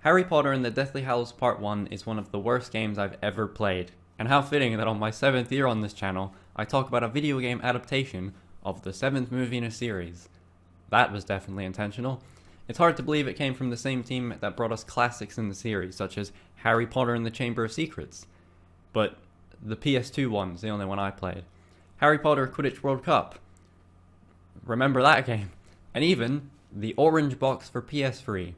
Harry Potter and the Deathly Hallows Part 1 is one of the worst games I've ever played, and how fitting that on my 7th year on this channel, I talk about a video game adaptation of the 7th movie in a series. That was definitely intentional. It's hard to believe it came from the same team that brought us classics in the series, such as Harry Potter and the Chamber of Secrets. But the PS2 one's the only one I played. Harry Potter Quidditch World Cup. Remember that game? And even the orange box for PS3.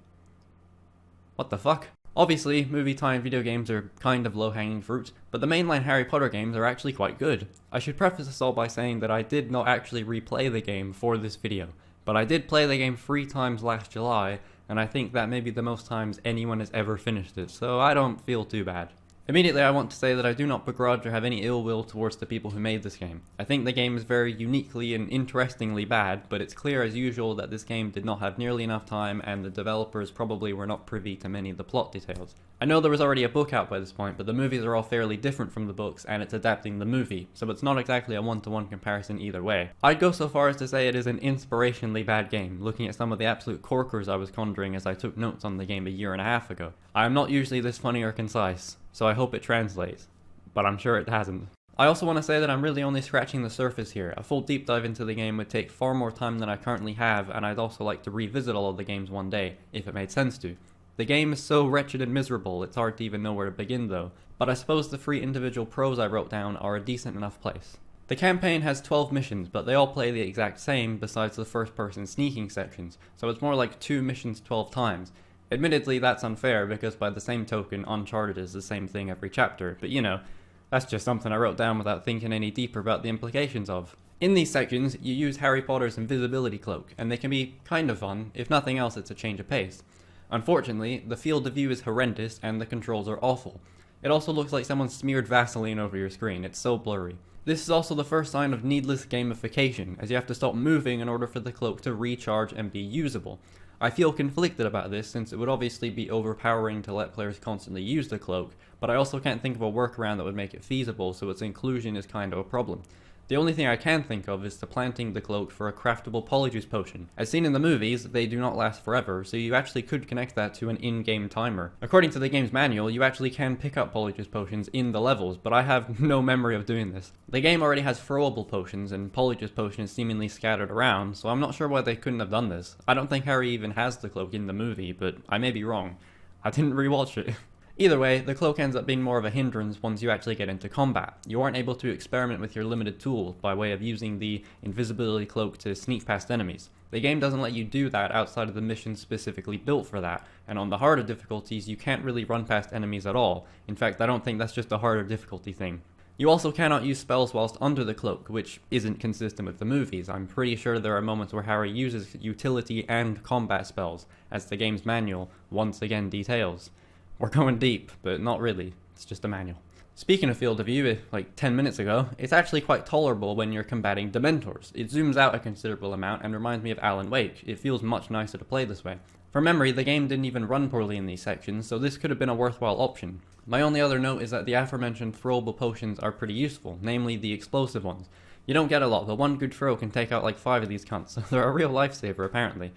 What the fuck? Obviously, movie-time video games are kind of low-hanging fruit, but the mainline Harry Potter games are actually quite good. I should preface this all by saying that I did not actually replay the game for this video, but I did play the game 3 times last July, and I think that may be the most times anyone has ever finished it, so I don't feel too bad. Immediately I want to say that I do not begrudge or have any ill will towards the people who made this game. I think the game is very uniquely and interestingly bad, but it's clear as usual that this game did not have nearly enough time and the developers probably were not privy to many of the plot details. I know there was already a book out by this point, but the movies are all fairly different from the books and it's adapting the movie, so it's not exactly a one-to-one comparison either way. I'd go so far as to say it is an inspirationally bad game, looking at some of the absolute corkers I was conjuring as I took notes on the game a year and a half ago. I am not usually this funny or concise, so I hope it translates, but I'm sure it hasn't. I also want to say that I'm really only scratching the surface here. A full deep dive into the game would take far more time than I currently have, and I'd also like to revisit all of the games one day, if it made sense to. The game is so wretched and miserable, it's hard to even know where to begin though, but I suppose the 3 individual pros I wrote down are a decent enough place. The campaign has 12 missions, but they all play the exact same besides the first person sneaking sections, so it's more like 2 missions 12 times. Admittedly, that's unfair because by the same token, Uncharted is the same thing every chapter, but you know, that's just something I wrote down without thinking any deeper about the implications of. In these sections, you use Harry Potter's invisibility cloak, and they can be kind of fun. If nothing else, it's a change of pace. Unfortunately, the field of view is horrendous and the controls are awful. It also looks like someone smeared Vaseline over your screen, it's so blurry. This is also the first sign of needless gamification, as you have to stop moving in order for the cloak to recharge and be usable. I feel conflicted about this since it would obviously be overpowering to let players constantly use the cloak, but I also can't think of a workaround that would make it feasible, so its inclusion is kind of a problem. The only thing I can think of is supplanting the cloak for a craftable polyjuice potion. As seen in the movies, they do not last forever, so you actually could connect that to an in-game timer. According to the game's manual, you actually can pick up polyjuice potions in the levels, but I have no memory of doing this. The game already has throwable potions and polyjuice potions seemingly scattered around, so I'm not sure why they couldn't have done this. I don't think Harry even has the cloak in the movie, but I may be wrong. I didn't rewatch it. Either way, the cloak ends up being more of a hindrance once you actually get into combat. You aren't able to experiment with your limited tools by way of using the invisibility cloak to sneak past enemies. The game doesn't let you do that outside of the missions specifically built for that, and on the harder difficulties you can't really run past enemies at all. In fact, I don't think that's just a harder difficulty thing. You also cannot use spells whilst under the cloak, which isn't consistent with the movies. I'm pretty sure there are moments where Harry uses utility and combat spells, as the game's manual once again details. We're going deep, but not really. It's just a manual. Speaking of field of view, like 10 minutes ago, it's actually quite tolerable when you're combating Dementors. It zooms out a considerable amount and reminds me of Alan Wake. It feels much nicer to play this way. From memory, the game didn't even run poorly in these sections, so this could have been a worthwhile option. My only other note is that the aforementioned throwable potions are pretty useful, namely the explosive ones. You don't get a lot, but one good throw can take out like 5 of these cunts, so they're a real lifesaver apparently.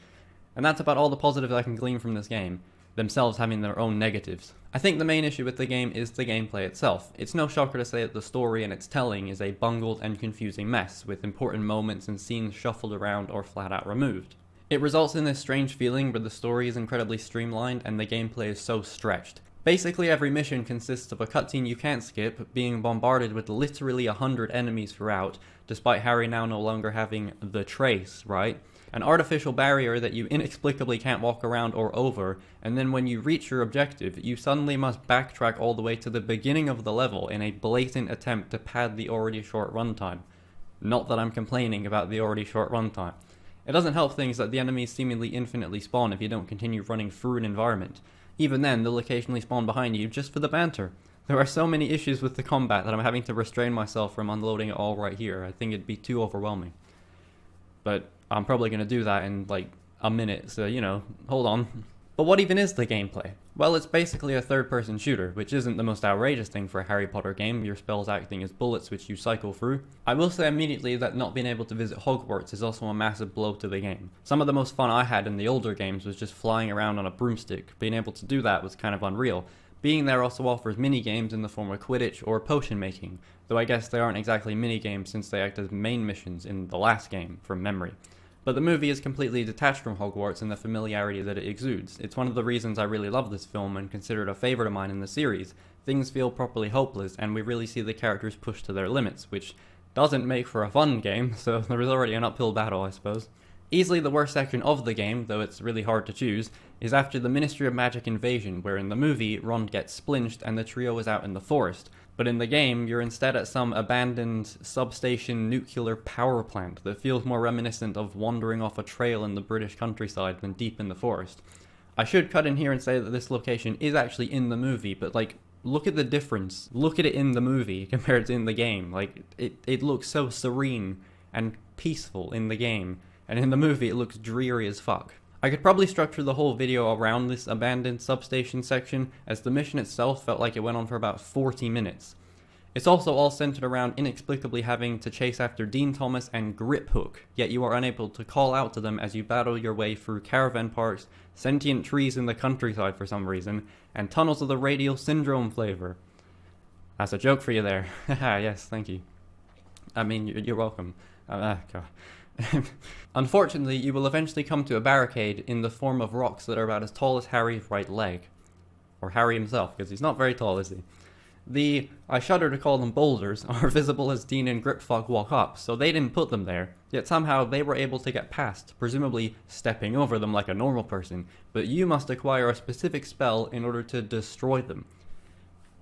And that's about all the positives I can glean from this game, themselves having their own negatives. I think the main issue with the game is the gameplay itself. It's no shocker to say that the story and its telling is a bungled and confusing mess, with important moments and scenes shuffled around or flat out removed. It results in this strange feeling where the story is incredibly streamlined and the gameplay is so stretched. Basically every mission consists of a cutscene you can't skip, being bombarded with literally 100 enemies throughout, despite Harry now no longer having the trace, right? An artificial barrier that you inexplicably can't walk around or over, and then when you reach your objective, you suddenly must backtrack all the way to the beginning of the level in a blatant attempt to pad the already short runtime. Not that I'm complaining about the already short runtime. It doesn't help things that the enemies seemingly infinitely spawn if you don't continue running through an environment. Even then, they'll occasionally spawn behind you just for the banter. There are so many issues with the combat that I'm having to restrain myself from unloading it all right here. I think it'd be too overwhelming. But I'm probably going to do that in like a minute, so you know, hold on. But what even is the gameplay? Well, it's basically a third-person shooter, which isn't the most outrageous thing for a Harry Potter game, your spells acting as bullets which you cycle through. I will say immediately that not being able to visit Hogwarts is also a massive blow to the game. Some of the most fun I had in the older games was just flying around on a broomstick. Being able to do that was kind of unreal. Being there also offers mini-games in the form of Quidditch or potion making, though I guess they aren't exactly mini-games since they act as main missions in the last game, from memory. But the movie is completely detached from Hogwarts and the familiarity that it exudes. It's one of the reasons I really love this film and consider it a favourite of mine in the series. Things feel properly hopeless and we really see the characters pushed to their limits, which doesn't make for a fun game, so there is already an uphill battle, I suppose. Easily the worst section of the game, though it's really hard to choose, is after the Ministry of Magic invasion, where in the movie, Ron gets splinched and the trio is out in the forest. But in the game, you're instead at some abandoned substation nuclear power plant that feels more reminiscent of wandering off a trail in the British countryside than deep in the forest. I should cut in here and say that this location is actually in the movie, but look at the difference. Look at it in the movie compared to in the game. It looks so serene and peaceful in the game, and in the movie it looks dreary as fuck. I could probably structure the whole video around this abandoned substation section, as the mission itself felt like it went on for about 40 minutes. It's also all centered around inexplicably having to chase after Dean Thomas and Griphook, yet you are unable to call out to them as you battle your way through caravan parks, sentient trees in the countryside for some reason, and tunnels of the radial syndrome flavor. That's a joke for you there. Haha, yes, thank you. I mean, you're welcome. God. Unfortunately, you will eventually come to a barricade in the form of rocks that are about as tall as Harry's right leg. Or Harry himself, because he's not very tall, is he? The, I shudder to call them boulders, are visible as Dean and Griphook walk up, so they didn't put them there, yet somehow they were able to get past, presumably stepping over them like a normal person, but you must acquire a specific spell in order to destroy them.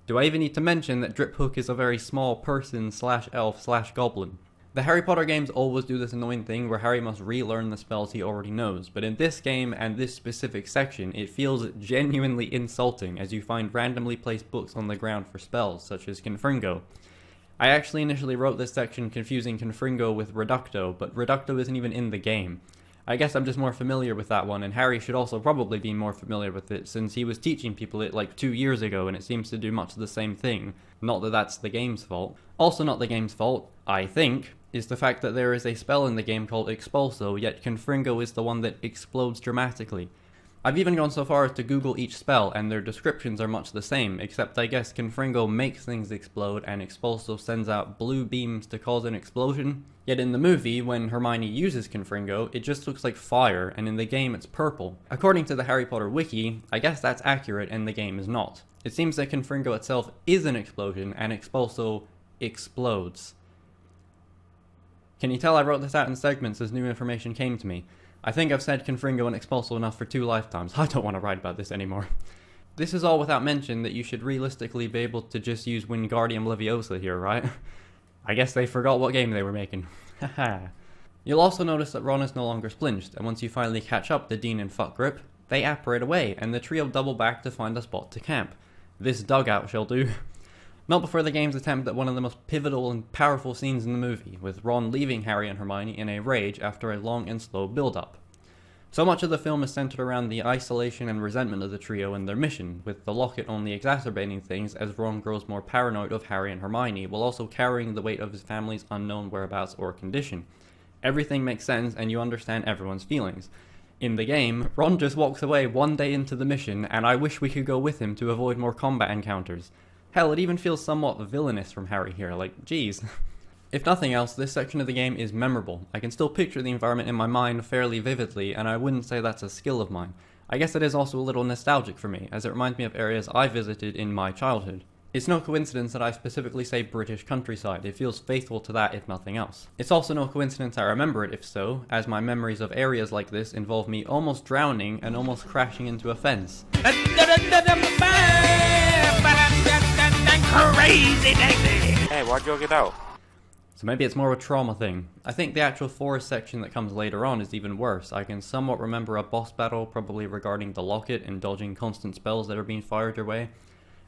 Do I even need to mention that Griphook is a very small person / elf / goblin? The Harry Potter games always do this annoying thing where Harry must relearn the spells he already knows, but in this game and this specific section, it feels genuinely insulting as you find randomly placed books on the ground for spells, such as Confringo. I actually initially wrote this section confusing Confringo with Reducto, but Reducto isn't even in the game. I guess I'm just more familiar with that one, and Harry should also probably be more familiar with it, since he was teaching people it like 2 years ago and it seems to do much of the same thing. Not that that's the game's fault. Also not the game's fault, I think, is the fact that there is a spell in the game called Expulso, yet Confringo is the one that explodes dramatically. I've even gone so far as to Google each spell, and their descriptions are much the same, except I guess Confringo makes things explode and Expulso sends out blue beams to cause an explosion. Yet in the movie, when Hermione uses Confringo, it just looks like fire, and in the game it's purple. According to the Harry Potter wiki, I guess that's accurate and the game is not. It seems that Confringo itself is an explosion, and Expulso explodes. Can you tell I wrote this out in segments as new information came to me? I think I've said Confringo and Expulso enough for 2 lifetimes. I don't want to write about this anymore. This is all without mention that you should realistically be able to just use Wingardium Leviosa here, right? I guess they forgot what game they were making. Haha. You'll also notice that Ron is no longer splinched, and once you finally catch up to Dean and Fuck Grip, they apparate away, and the trio double back to find a spot to camp. This dugout shall do. Not before the game's attempt at one of the most pivotal and powerful scenes in the movie, with Ron leaving Harry and Hermione in a rage after a long and slow build-up. So much of the film is centered around the isolation and resentment of the trio and their mission, with the locket only exacerbating things as Ron grows more paranoid of Harry and Hermione, while also carrying the weight of his family's unknown whereabouts or condition. Everything makes sense and you understand everyone's feelings. In the game, Ron just walks away one day into the mission, and I wish we could go with him to avoid more combat encounters. Hell, it even feels somewhat villainous from Harry here, like, geez. If nothing else, this section of the game is memorable. I can still picture the environment in my mind fairly vividly, and I wouldn't say that's a skill of mine. I guess it is also a little nostalgic for me, as it reminds me of areas I visited in my childhood. It's no coincidence that I specifically say British countryside, it feels faithful to that if nothing else. It's also no coincidence I remember it if so, as my memories of areas like this involve me almost drowning and almost crashing into a fence. Crazy Daisy! Hey, why'd you get out? So maybe it's more of a trauma thing. I think the actual forest section that comes later on is even worse. I can somewhat remember a boss battle, probably regarding the locket and dodging constant spells that are being fired your way.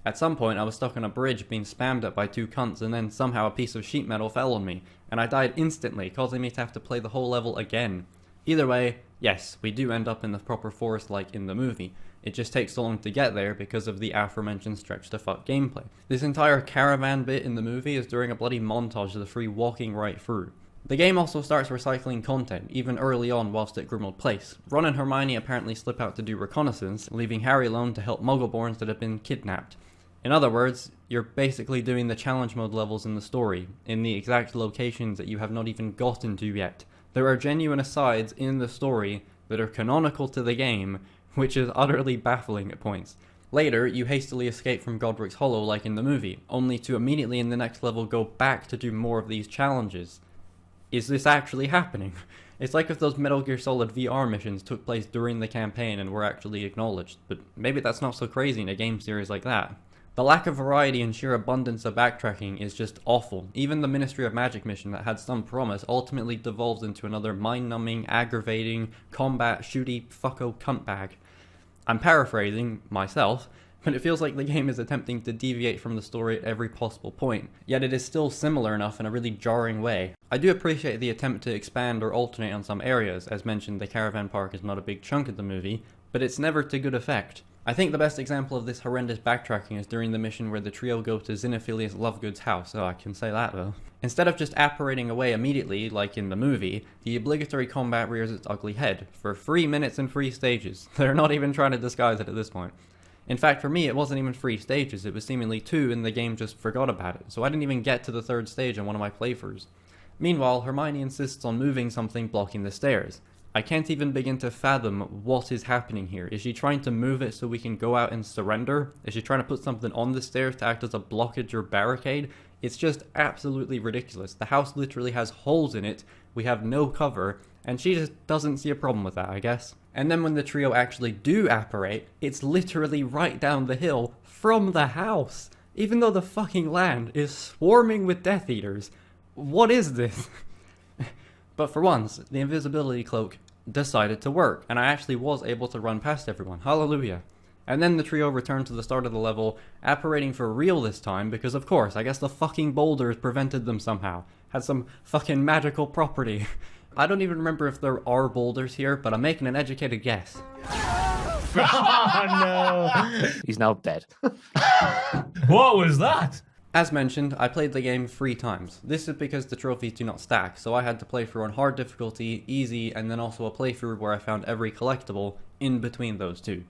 At some point I was stuck on a bridge being spammed at by 2 cunts, and then somehow a piece of sheet metal fell on me, and I died instantly, causing me to have to play the whole level again. Either way, yes, we do end up in the proper forest like in the movie. It just takes so long to get there because of the aforementioned stretch to fuck gameplay. This entire caravan bit in the movie is during a bloody montage of the three walking right through. The game also starts recycling content, even early on whilst at Grimmauld Place. Ron and Hermione apparently slip out to do reconnaissance, leaving Harry alone to help Muggleborns that have been kidnapped. In other words, you're basically doing the challenge mode levels in the story, in the exact locations that you have not even gotten to yet. There are genuine asides in the story that are canonical to the game, which is utterly baffling at points. Later, you hastily escape from Godric's Hollow like in the movie, only to immediately in the next level go back to do more of these challenges. Is this actually happening? It's like if those Metal Gear Solid VR missions took place during the campaign and were actually acknowledged, but maybe that's not so crazy in a game series like that. The lack of variety and sheer abundance of backtracking is just awful. Even the Ministry of Magic mission that had some promise ultimately devolves into another mind-numbing, aggravating, combat, shooty, fucko cunt bag. I'm paraphrasing myself, but it feels like the game is attempting to deviate from the story at every possible point, yet it is still similar enough in a really jarring way. I do appreciate the attempt to expand or alternate on some areas. As mentioned, the caravan park is not a big chunk of the movie, but it's never to good effect. I think the best example of this horrendous backtracking is during the mission where the trio go to Xenophilius Lovegood's house. Oh, I can say that though. Instead of just apparating away immediately, like in the movie, the obligatory combat rears its ugly head, for 3 minutes and 3 stages. They're not even trying to disguise it at this point. In fact, for me, it wasn't even 3 stages, it was seemingly 2 and the game just forgot about it, so I didn't even get to the 3rd stage on one of my playthroughs. Meanwhile, Hermione insists on moving something blocking the stairs. I can't even begin to fathom what is happening here. Is she trying to move it so we can go out and surrender? Is she trying to put something on the stairs to act as a blockage or barricade? It's just absolutely ridiculous. The house literally has holes in it, we have no cover, and she just doesn't see a problem with that, I guess. And then when the trio actually do apparate, it's literally right down the hill from the house. Even though the fucking land is swarming with Death Eaters. What is this? But for once, the invisibility cloak decided to work, and I actually was able to run past everyone. Hallelujah. And then the trio returned to the start of the level, apparating for real this time, because of course, I guess the fucking boulders prevented them somehow. Had some fucking magical property. I don't even remember if there are boulders here, but I'm making an educated guess. Oh no! He's now dead. What was that? As mentioned, I played the game 3 times. This is because the trophies do not stack, so I had to play through on hard difficulty, easy, and then also a playthrough where I found every collectible in between those two.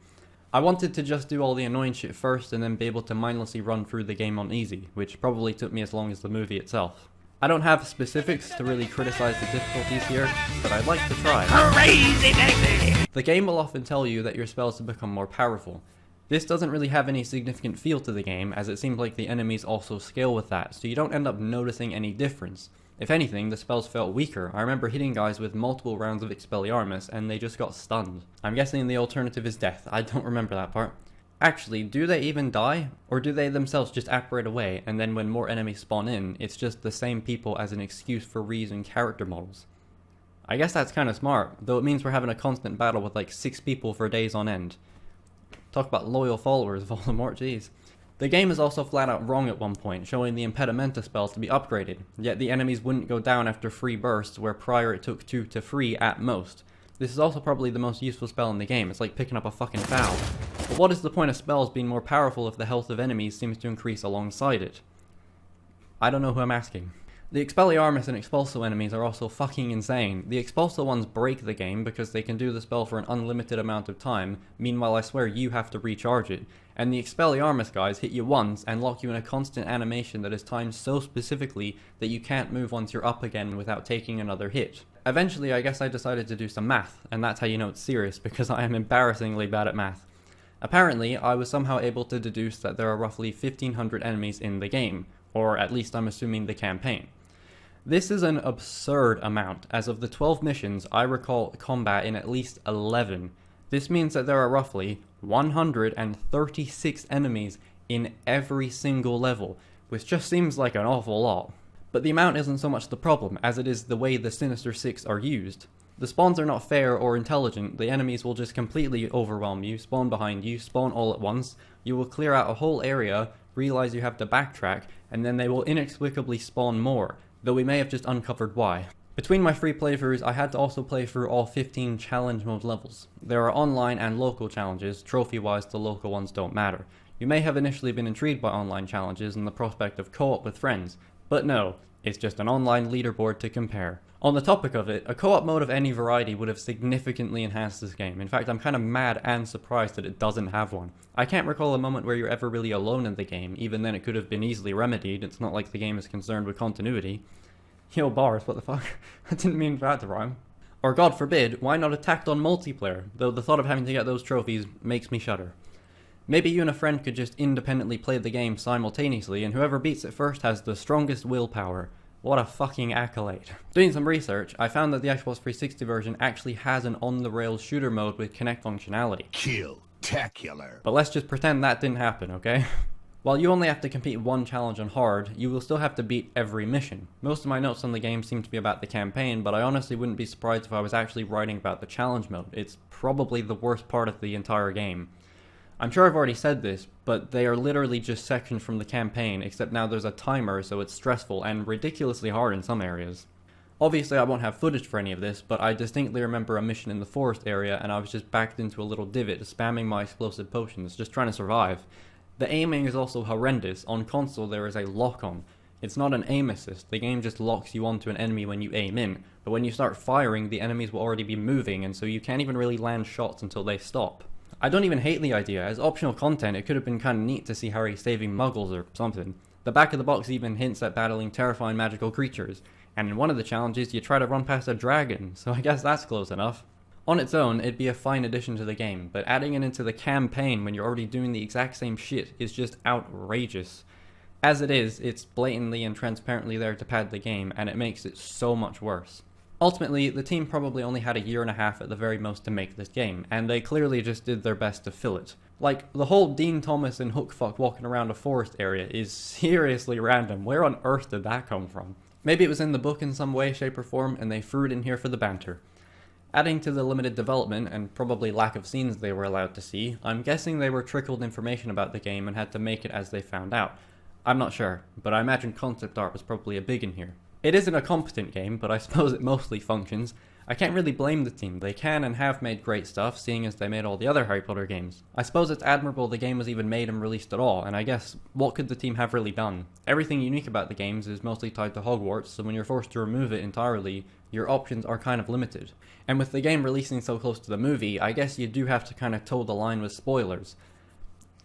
I wanted to just do all the annoying shit first and then be able to mindlessly run through the game on easy, which probably took me as long as the movie itself. I don't have specifics to really criticize the difficulties here, but I'd like to try. Crazy Daisy! The game will often tell you that your spells have become more powerful. This doesn't really have any significant feel to the game, as it seems like the enemies also scale with that, so you don't end up noticing any difference. If anything, the spells felt weaker. I remember hitting guys with multiple rounds of Expelliarmus, and they just got stunned. I'm guessing the alternative is death. I don't remember that part. Actually, do they even die? Or do they themselves just apparate away, and then when more enemies spawn in, it's just the same people as an excuse for reusing character models? I guess that's kinda smart, though it means we're having a constant battle with like 6 people for days on end. Talk about loyal followers of Voldemort, jeez. The game is also flat out wrong at one point, showing the Impedimenta spell to be upgraded, yet the enemies wouldn't go down after 3 bursts, where prior it took 2 to 3 at most. This is also probably the most useful spell in the game, it's like picking up a fucking foul. But what is the point of spells being more powerful if the health of enemies seems to increase alongside it? I don't know who I'm asking. The Expelliarmus and Expulso enemies are also fucking insane. The Expulso ones break the game because they can do the spell for an unlimited amount of time, meanwhile I swear you have to recharge it. And the Expelliarmus guys hit you once and lock you in a constant animation that is timed so specifically that you can't move once you're up again without taking another hit. Eventually I guess I decided to do some math, and that's how you know it's serious, because I am embarrassingly bad at math. Apparently, I was somehow able to deduce that there are roughly 1,500 enemies in the game, or at least I'm assuming the campaign. This is an absurd amount, as of the 12 missions, I recall combat in at least 11. This means that there are roughly 136 enemies in every single level, which just seems like an awful lot. But the amount isn't so much the problem, as it is the way the Sinister Six are used. The spawns are not fair or intelligent, the enemies will just completely overwhelm you, spawn behind you, spawn all at once, you will clear out a whole area, realize you have to backtrack, and then they will inexplicably spawn more, though we may have just uncovered why. Between my free playthroughs, I had to also play through all 15 challenge mode levels. There are online and local challenges, trophy-wise the local ones don't matter. You may have initially been intrigued by online challenges and the prospect of co-op with friends, but no, it's just an online leaderboard to compare. On the topic of it, a co-op mode of any variety would have significantly enhanced this game. In fact, I'm kind of mad and surprised that it doesn't have one. I can't recall a moment where you're ever really alone in the game, even then it could have been easily remedied, it's not like the game is concerned with continuity. Yo, bars, what the fuck? I didn't mean for that to rhyme. Or god forbid, why not attacked on multiplayer? Though the thought of having to get those trophies makes me shudder. Maybe you and a friend could just independently play the game simultaneously, and whoever beats it first has the strongest willpower. What a fucking accolade. Doing some research, I found that the Xbox 360 version actually has an on-the-rails shooter mode with Kinect functionality. Kill-tacular. But let's just pretend that didn't happen, okay? While you only have to complete one challenge on hard, you will still have to beat every mission. Most of my notes on the game seem to be about the campaign, but I honestly wouldn't be surprised if I was actually writing about the challenge mode. It's probably the worst part of the entire game. I'm sure I've already said this, but they are literally just sections from the campaign, except now there's a timer, so it's stressful and ridiculously hard in some areas. Obviously I won't have footage for any of this, but I distinctly remember a mission in the forest area and I was just backed into a little divot, spamming my explosive potions, just trying to survive. The aiming is also horrendous. On console there is a lock-on. It's not an aim assist, the game just locks you onto an enemy when you aim in, but when you start firing the enemies will already be moving and so you can't even really land shots until they stop. I don't even hate the idea. As optional content it could have been kinda neat to see Harry saving muggles or something. The back of the box even hints at battling terrifying magical creatures, and in one of the challenges you try to run past a dragon, so I guess that's close enough. On its own, it'd be a fine addition to the game, but adding it into the campaign when you're already doing the exact same shit is just outrageous. As it is, it's blatantly and transparently there to pad the game, and it makes it so much worse. Ultimately, the team probably only had a year and a half at the very most to make this game, and they clearly just did their best to fill it. Like, the whole Dean Thomas and Hookfuck walking around a forest area is seriously random. Where on earth did that come from? Maybe it was in the book in some way, shape, or form, and they threw it in here for the banter. Adding to the limited development, and probably lack of scenes they were allowed to see, I'm guessing they were trickled information about the game and had to make it as they found out. I'm not sure, but I imagine concept art was probably a big in here. It isn't a competent game, but I suppose it mostly functions. I can't really blame the team, they can and have made great stuff, seeing as they made all the other Harry Potter games. I suppose it's admirable the game was even made and released at all, and I guess, what could the team have really done? Everything unique about the games is mostly tied to Hogwarts, so when you're forced to remove it entirely, your options are kind of limited. And with the game releasing so close to the movie, I guess you do have to kind of toe the line with spoilers.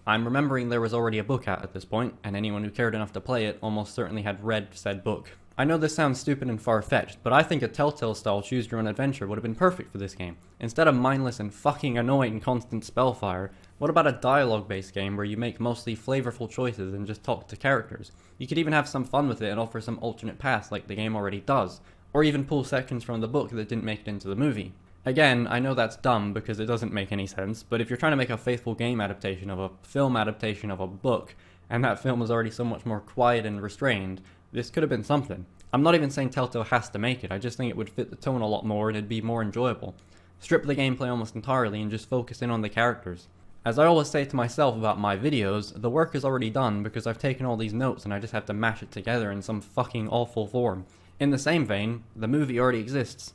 I'm remembering there was already a book out at this point, and anyone who cared enough to play it almost certainly had read said book. I know this sounds stupid and far-fetched, but I think a Telltale-style choose-your-own-adventure would have been perfect for this game. Instead of mindless and fucking annoying constant spellfire, what about a dialogue-based game where you make mostly flavorful choices and just talk to characters? You could even have some fun with it and offer some alternate paths like the game already does, or even pull sections from the book that didn't make it into the movie. Again, I know that's dumb because it doesn't make any sense, but if you're trying to make a faithful game adaptation of a film adaptation of a book, and that film is already so much more quiet and restrained, this could have been something. I'm not even saying Telltale has to make it, I just think it would fit the tone a lot more and it'd be more enjoyable. Strip the gameplay almost entirely and just focus in on the characters. As I always say to myself about my videos, the work is already done because I've taken all these notes and I just have to mash it together in some fucking awful form. In the same vein, the movie already exists.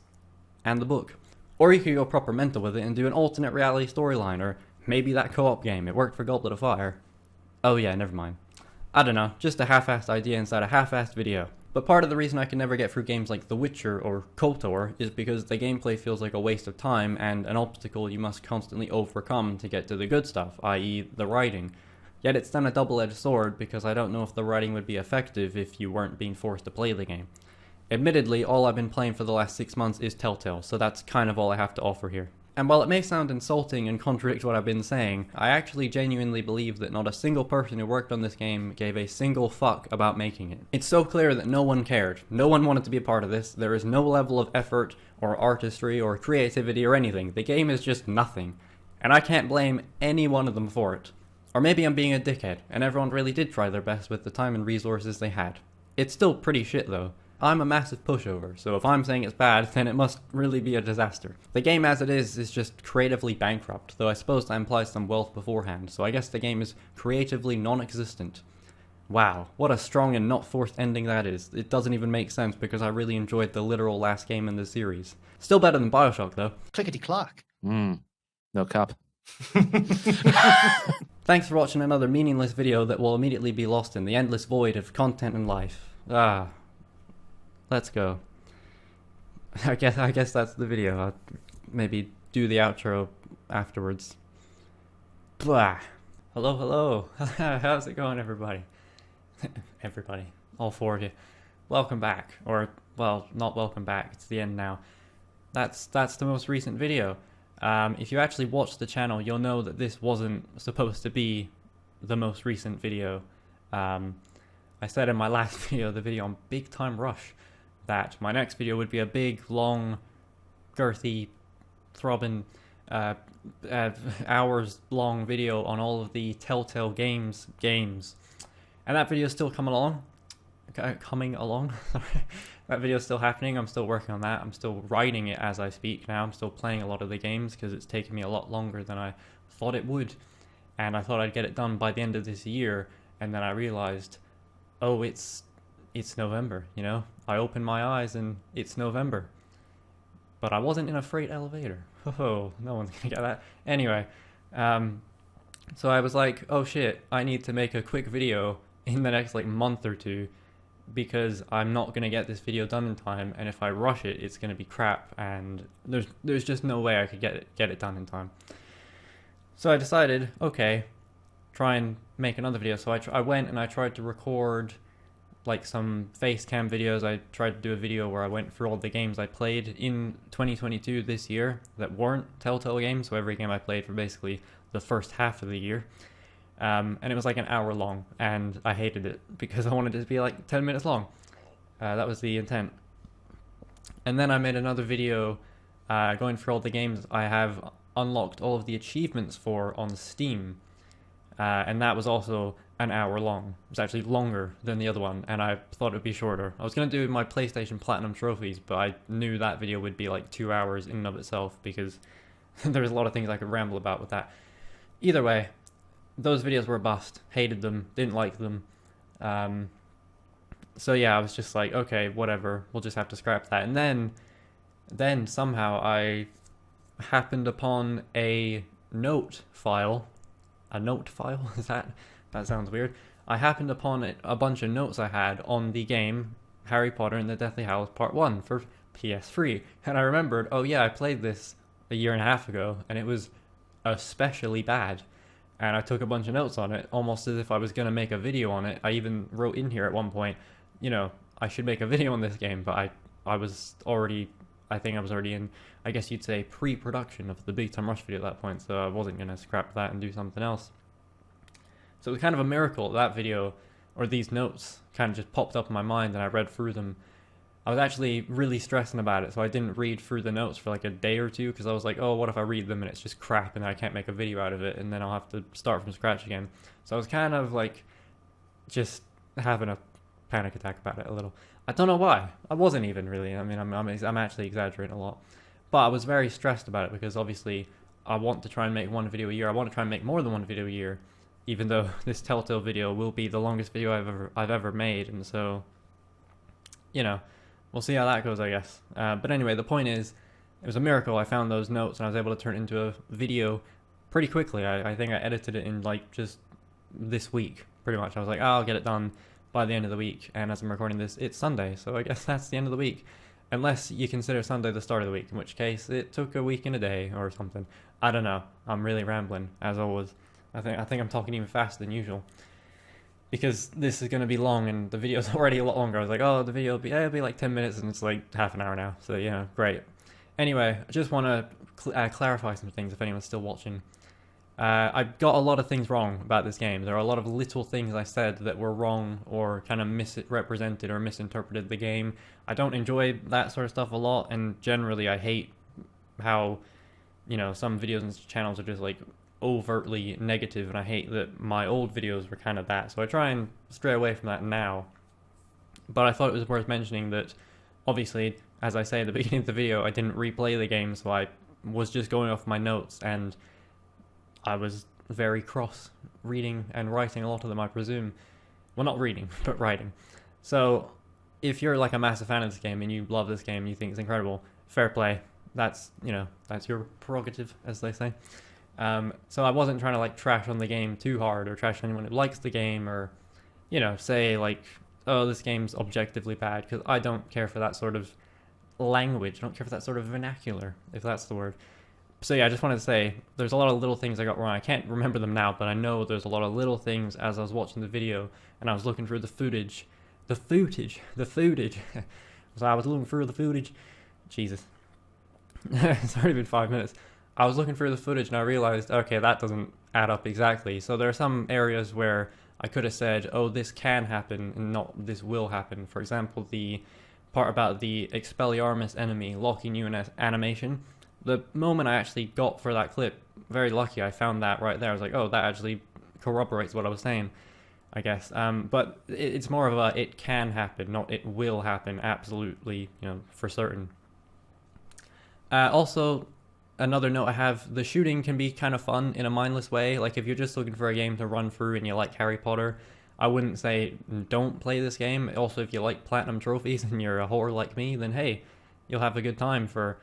And the book. Or you could go proper mental with it and do an alternate reality storyline, or maybe that co-op game, it worked for Goblet of Fire. Oh yeah, never mind. I don't know, just a half-assed idea inside a half-assed video. But part of the reason I can never get through games like The Witcher or KOTOR is because the gameplay feels like a waste of time and an obstacle you must constantly overcome to get to the good stuff, i.e. the writing. Yet it's then a double-edged sword because I don't know if the writing would be effective if you weren't being forced to play the game. Admittedly, all I've been playing for the last 6 months is Telltale, so that's kind of all I have to offer here. And while it may sound insulting and contradict what I've been saying, I actually genuinely believe that not a single person who worked on this game gave a single fuck about making it. It's so clear that no one cared. No one wanted to be a part of this. There is no level of effort, or artistry, or creativity, or anything. The game is just nothing. And I can't blame any one of them for it. Or maybe I'm being a dickhead, and everyone really did try their best with the time and resources they had. It's still pretty shit though. I'm a massive pushover, so if I'm saying it's bad, then it must really be a disaster. The game as it is just creatively bankrupt, though I suppose that implies some wealth beforehand, so I guess the game is creatively non-existent. Wow, what a strong and not forced ending that is. It doesn't even make sense because I really enjoyed the literal last game in the series. Still better than BioShock though. Clickety-clack. No cap. Thanks for watching another meaningless video that will immediately be lost in the endless void of content and life. Let's go. I guess that's the video. I'll maybe do the outro afterwards. Blah. Hello. How's it going, everybody? Everybody. All four of you. Welcome back. Or, well, not welcome back. It's the end now. That's the most recent video. If you actually watch the channel, you'll know that this wasn't supposed to be the most recent video. I said in my last video, the video on Big Time Rush, that my next video would be a big, long, girthy, throbbing, hours-long video on all of the Telltale games. And that video is still coming along. That video is still happening. I'm still working on that. I'm still writing it as I speak now. I'm still playing a lot of the games because it's taken me a lot longer than I thought it would. And I thought I'd get it done by the end of this year. And then I realized, oh, it's November, you know? I opened my eyes and it's November. But I wasn't in a freight elevator. Oh, no one's gonna get that. Anyway, so I was like, oh shit, I need to make a quick video in the next month or two because I'm not gonna get this video done in time, and if I rush it, it's gonna be crap, and there's just no way I could get it done in time. So I decided, okay, try and make another video. So I went and I tried to record some face cam videos. I tried to do a video where I went through all the games I played in 2022 this year that weren't Telltale games, so every game I played for basically the first half of the year. And it was an hour long, and I hated it because I wanted it to be 10 minutes long. That was the intent. And then I made another video going through all the games I have unlocked all of the achievements for on Steam. And that was also an hour long. It was actually longer than the other one, and I thought it would be shorter. I was going to do my PlayStation Platinum trophies, but I knew that video would be 2 hours in and of itself because there's a lot of things I could ramble about with that. Either way, those videos were a bust. Hated them, didn't like them. So yeah, I was just like, okay, whatever, we'll just have to scrap that. And then somehow I happened upon a note file. A note file? That sounds weird. I happened upon a bunch of notes I had on the game Harry Potter and the Deathly Hallows Part 1 for PS3. And I remembered, oh yeah, I played this a year and a half ago, and it was especially bad. And I took a bunch of notes on it, almost as if I was going to make a video on it. I even wrote in here at one point, I should make a video on this game, but I was already in, I guess you'd say, pre-production of the Big Time Rush video at that point, so I wasn't going to scrap that and do something else. So it was kind of a miracle that video, or these notes, kind of just popped up in my mind and I read through them. I was actually really stressing about it, so I didn't read through the notes for a day or two, because I was like, oh, what if I read them and it's just crap and I can't make a video out of it, and then I'll have to start from scratch again. So I was kind of just having a panic attack about it a little. I don't know why. I wasn't even really. I mean, I'm actually exaggerating a lot. But I was very stressed about it because obviously I want to try and make one video a year. I want to try and make more than one video a year, even though this Telltale video will be the longest video I've ever made, and so, we'll see how that goes, I guess. But anyway, the point is, it was a miracle. I found those notes and I was able to turn it into a video pretty quickly. I think I edited it in just this week, pretty much. I was like, oh, I'll get it done by the end of the week, and as I'm recording this, it's Sunday, so I guess that's the end of the week. Unless you consider Sunday the start of the week, in which case it took a week and a day or something. I don't know. I'm really rambling, as always. I think I'm talking even faster than usual, because this is going to be long and the video's already a lot longer. I was like, oh, the video will be 10 minutes, and it's half an hour now, so great. Anyway, I just want to clarify some things if anyone's still watching. I got a lot of things wrong about this game. There are a lot of little things I said that were wrong or kind of misrepresented or misinterpreted the game. I don't enjoy that sort of stuff a lot, and generally I hate how, some videos and channels are just overtly negative, and I hate that my old videos were kind of that. So I try and stray away from that now. But I thought it was worth mentioning that, obviously, as I say at the beginning of the video, I didn't replay the game, so I was just going off my notes, and I was very cross reading and writing a lot of them, I presume, Well, not reading, but writing. So if you're like a massive fan of this game and you love this game, you think it's incredible, fair play. That's, that's your prerogative, as they say. So I wasn't trying to like trash on the game too hard or trash anyone who likes the game or, say like, oh, this game's objectively bad, because I don't care for that sort of language. I don't care for that sort of vernacular, if that's the word. So yeah, I just wanted to say there's a lot of little things I got wrong. I can't remember them now, but I know there's a lot of little things as I was watching the video and I was looking through the footage. So I was looking through the footage. Jesus. It's already been 5 minutes. I was looking through the footage and I realized, okay, that doesn't add up exactly. So there are some areas where I could have said, oh, this can happen and not this will happen. For example, the part about the Expelliarmus enemy locking you in animation. The moment I actually got for that clip, very lucky, I found that right there. I was like, oh, that actually corroborates what I was saying, I guess. But it's more of a, it can happen, not it will happen, absolutely, for certain. Also, another note I have, the shooting can be kind of fun in a mindless way. Like if you're just looking for a game to run through and you like Harry Potter, I wouldn't say don't play this game. Also, if you like platinum trophies and you're a whore like me, then hey, you'll have a good time for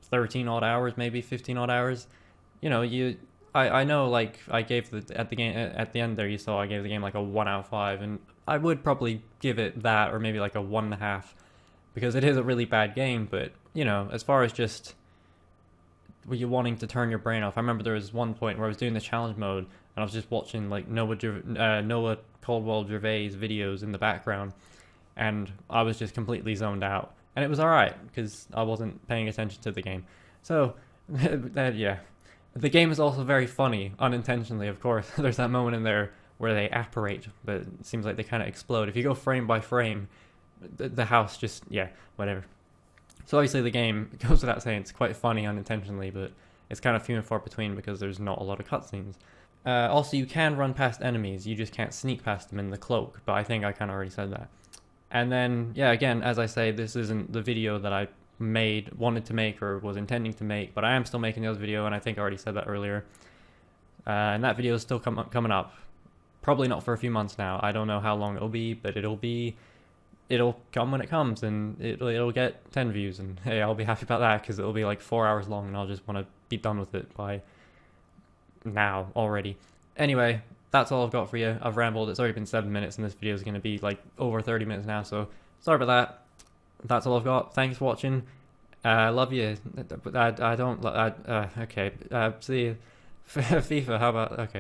13 odd hours, maybe 15 odd hours. I know, like I gave at the end there, you saw I gave the game like a 1 out of 5, and I would probably give it that or maybe like a 1.5, because it is a really bad game. But as far as just you wanting to turn your brain off, I remember there was one point where I was doing the challenge mode and I was just watching like Noah Caldwell Gervais videos in the background, and I was just completely zoned out, and it was alright because I wasn't paying attention to the game. So yeah, the game is also very funny, unintentionally, of course. There's that moment in there where they apparate, but it seems like they kind of explode. If you go frame by frame, the house just, yeah, whatever. So obviously the game, it goes without saying, it's quite funny unintentionally, but it's kind of few and far between because there's not a lot of cutscenes. Also, you can run past enemies, you just can't sneak past them in the cloak, but I think I kind of already said that. And then, yeah, again, as I say, this isn't the video that I wanted to make or was intending to make, but I am still making the other video, and I think I already said that earlier. And that video is still coming up. Probably not for a few months now. I don't know how long it'll be, but it'll come when it comes, and it'll get 10 views, and hey, I'll be happy about that, because it'll be like 4 hours long, and I'll just want to be done with it by now already. Anyway, that's all I've got for you. I've rambled. It's already been 7 minutes, and this video is going to be like over 30 minutes now, so sorry about that. That's all I've got. Thanks for watching. I love you. Okay. See you. FIFA, how about... Okay.